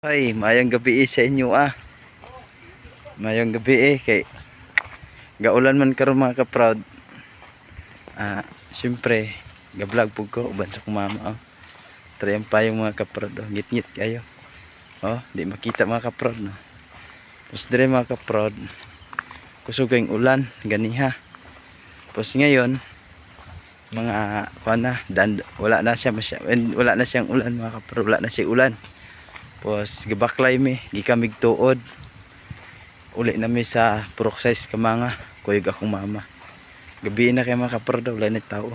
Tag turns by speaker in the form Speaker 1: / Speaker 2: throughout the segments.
Speaker 1: Ay, mayang gabi sa inyo Mayang gabi kay gaulan man karon mga ka-proud. Syempre, ga-vlog pug ko uban sa kumama Try ang payong mga ka-proud ngit-ngit kayo. Di makita mga ka-proud no. Tapos dire mga ka-proud, kusog ang ulan ganiha. Tapos ngayon mga wala na wala na siyang ulan mga ka-proud, wala na siyang ulan. Tapos gibaklay mi, gikamig tuod. Uli na mi sa purok size kamanga, kuyog akong mama. Gabi na kay mga kaprod, wala na tao.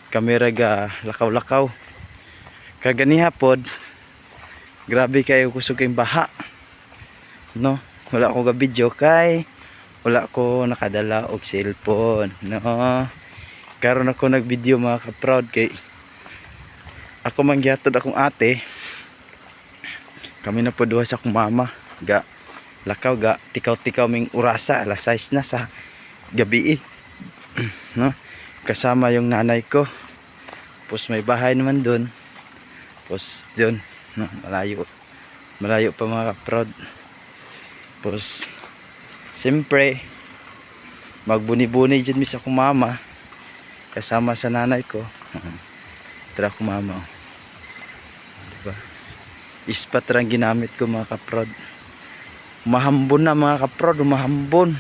Speaker 1: Kamera ga lakaw-lakaw. Kaganiha pod, grabe kayo kusog kayong baha. No, wala ko ga video kay wala ko nakadala og cellphone. No, karon ako nag video mga kaprod kay ako manggihatod akong ate. Kami na po duha sa akong mama. Lakaw tikaw-tikaw ming urasa, alas 6 na sa gabi no, kasama yung nanay ko. Tapos may bahay naman doon. Tapos doon no, malayo pa mga kaprod. Tapos siyempre magbuni-buni dyan mi sa akong mama kasama sa nanay ko. Tara akong mama diba? Ispat lang ginamit ko mga kaprod. Umahambon na mga kaprod, umahambon.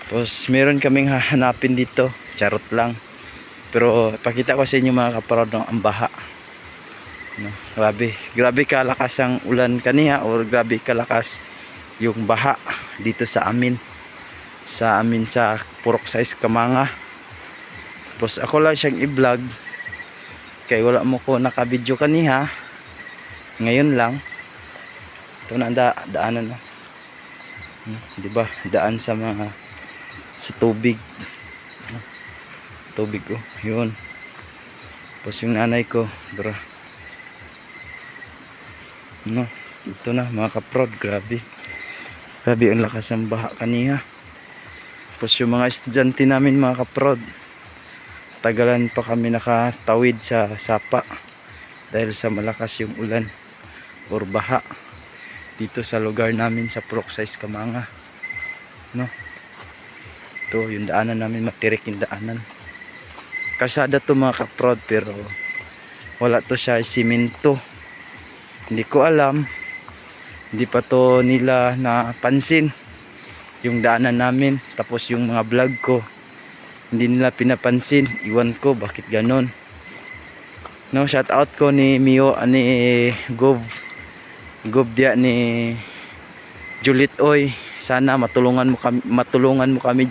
Speaker 1: Tapos meron kaming hahanapin dito, charot lang. Pero pakita ko sa inyo mga kaprod ang baha. Grabe kalakas ang ulan kaniya, or grabe kalakas yung baha dito sa amin. Sa purok size kamanga. Tapos ako lang siyang i-vlog kay wala mo ko naka-video kaniha. Ngayon lang. Ito na daanan na. Diba? Daan sa tubig. Tubig yun. Tapos yung nanay ko, bro. No, ito na mga kaprod, grabe. Grabe ang lakas ng baha kaniha. Tapos yung mga estudyante namin mga kaprod, tagalan pa kami nakatawid sa sapa dahil sa malakas yung ulan or baha dito sa lugar namin sa purok size kamanga. No, ito yung daanan namin, matirik yung daanan. Kalsada to mga kaprod, pero wala to siya simento. Hindi ko alam, hindi pa to nila napansin yung daanan namin. Tapos yung mga vlog ko hindi nila pinapansin. Iwan ko bakit ganon. No, shout out ko ni Mio, ni Gov dia ni Juliet Oy. Sana matulungan mo kami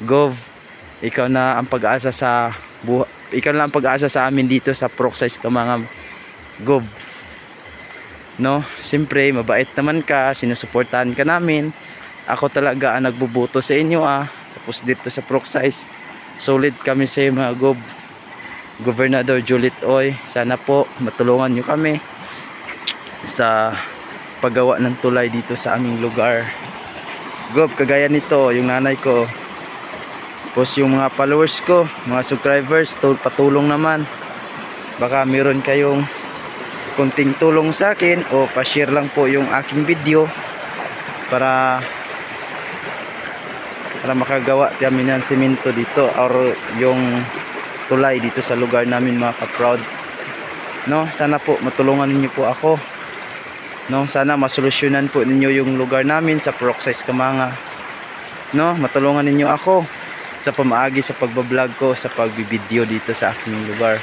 Speaker 1: Gov. Ikaw na ang pag-asa sa amin dito sa purok size kamanga Gov. No, siyempre mabait naman ka, sinusuportahan ka namin. Ako talaga ang nagbubuto sa inyo Tapos dito sa purok size, solid kami sa mga Gobernador Juliet Oy. Sana po matulungan nyo kami sa paggawa ng tulay dito sa aming lugar. Gob, kagaya nito, yung nanay ko. Tapos yung mga followers ko, mga subscribers, patulong naman. Baka meron kayong kunting tulong sa akin, o pa-share lang po yung aking video para makagawa kami ng simento dito or yung tulay dito sa lugar namin mga ka-proud. No, sana po matulungan niyo po ako. No, sana masolusyonan po ninyo yung lugar namin sa purok size kamanga. No, matulungan ninyo ako sa pamaagi sa pagbablog ko, sa pagbibideo dito sa aking lugar.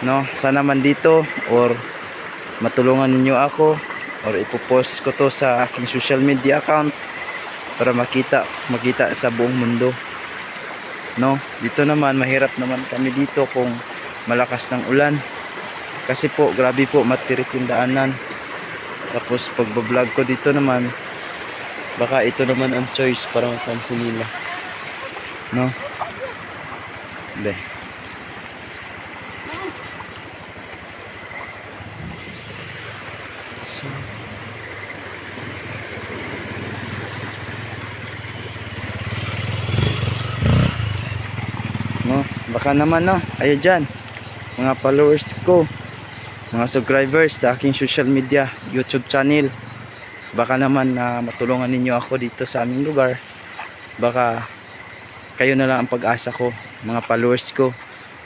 Speaker 1: No, sana man dito or matulungan ninyo ako or ipopost ko to sa aking social media account para makita sa buong mundo. No, dito naman mahirap naman kami dito kung malakas ng ulan. Kasi po grabe po matirik yung daanan. Tapos pagbablog ko dito naman, baka ito naman ang choice para mapansin nila. No? Hindi. No, baka naman ayo dyan mga followers ko, mga subscribers sa aking social media, YouTube channel. Baka naman na matulungan ninyo ako dito sa aming lugar. Baka kayo na lang ang pag-asa ko, mga followers ko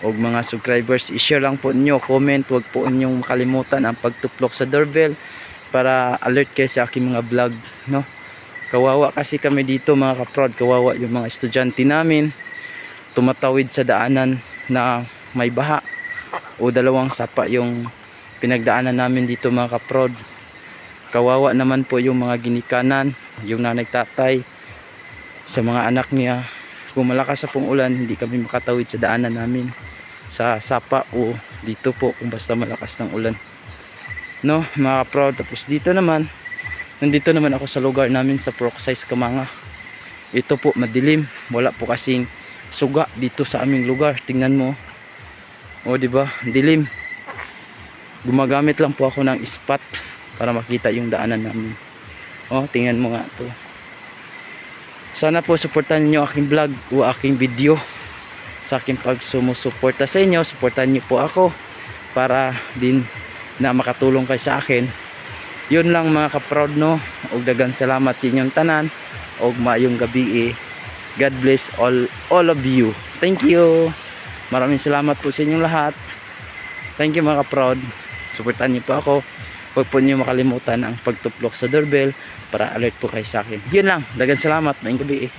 Speaker 1: o mga subscribers. I-share lang po ninyo, comment, wag po inyong makalimutan ang pagtuplok sa doorbell para alert kayo sa aking mga vlog, no? Kawawa kasi kami dito mga kaprod, kawawa yung mga estudyante namin tumatawid sa daanan na may baha o dalawang sapa yung pinagdaanan namin dito mga kaprod. Kawawa naman po yung mga ginikanan, yung nanay tatay sa mga anak niya. Kung malakas sa pong ulan, hindi kami makatawid sa daanan namin sa sapa o dito po kung basta malakas ng ulan, no mga kaprod. Tapos dito naman, nandito naman ako sa lugar namin sa Process Kamanga. Ito po madilim, wala po kasing suga dito sa aming lugar. Tingnan mo, o di ba, dilim. Gumagamit lang po ako ng spot para makita yung daanan namin. O tingnan mo nga to. Sana po suportahan niyo aking vlog o aking video. Sa aking pagsumusuporta sa inyo, suportahan niyo po ako para din na makatulong kayo sa akin. Yun lang mga kaproud, no. Og daghang salamat sa inyong tanan og maayong gabi. God bless all of you. Thank you. Maraming salamat po sa inyong lahat. Thank you mga kaproud. Suportahan niyo po ako. Huwag po niyo makalimutan ang pagtuplok sa doorbell para alert po kayo sa akin. Yun lang. Daghang salamat. Maayong gabi.